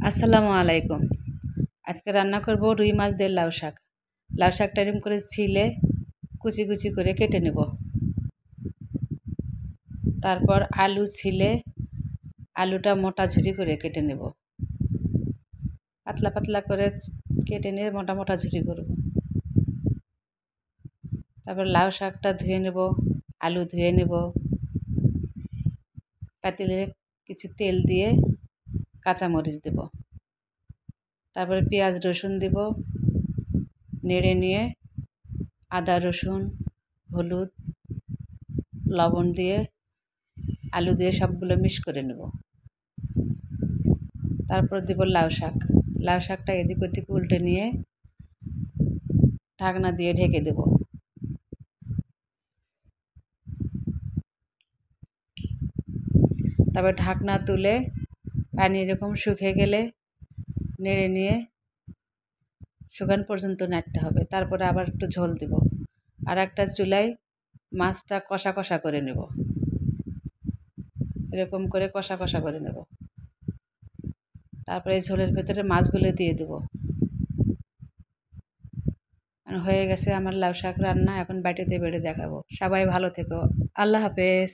আসসালামু আলাইকুম। আজকে রান্না করব রুই মাছ দিয়ে লাউ শাক। লাউ শাকটা এরকম করে ছিলে কুচি কুচি করে কেটে নেব। তারপর আলু ছিলে আলুটা মোটা ঝুরি করে কেটে নেব। পাতলা পাতলা করে কেটে নিয়ে মোটা মোটা ঝুরি করব। তারপর লাউ শাকটা ধুয়ে নেব, আলু ধুয়ে নেব। পাতিলে কিছু তেল দিয়ে কাঁচামরিচ দেব। তারপরে পেঁয়াজ রসুন দেব, নেড়ে নিয়ে আদা রসুন হলুদ লবণ দিয়ে আলু দিয়ে সবগুলো মিক্স করে নেব। তারপর দেব লাউ শাক। লাউ শাকটা এদিক ওদিক উল্টে নিয়ে ঢাকনা দিয়ে ঢেকে দেব। তারপর ঢাকনা তুলে পানি এরকম শুকিয়ে গেলে নেড়ে নিয়ে শুকান পর্যন্ত নাড়তে হবে। তারপরে আবার একটু ঝোল দেব। আর একটা চুলায় মাছটা কষা কষা করে নেব। এরকম করে কষা কষা করে নেব। তারপরে এই ঝোলের ভেতরে মাছগুলো দিয়ে দেব। হয়ে গেছে আমার লাউ শাক রান্না। এখন বাটিতে বেড়ে দেখাবো। সবাই ভালো থেকো। আল্লাহ হাফেজ।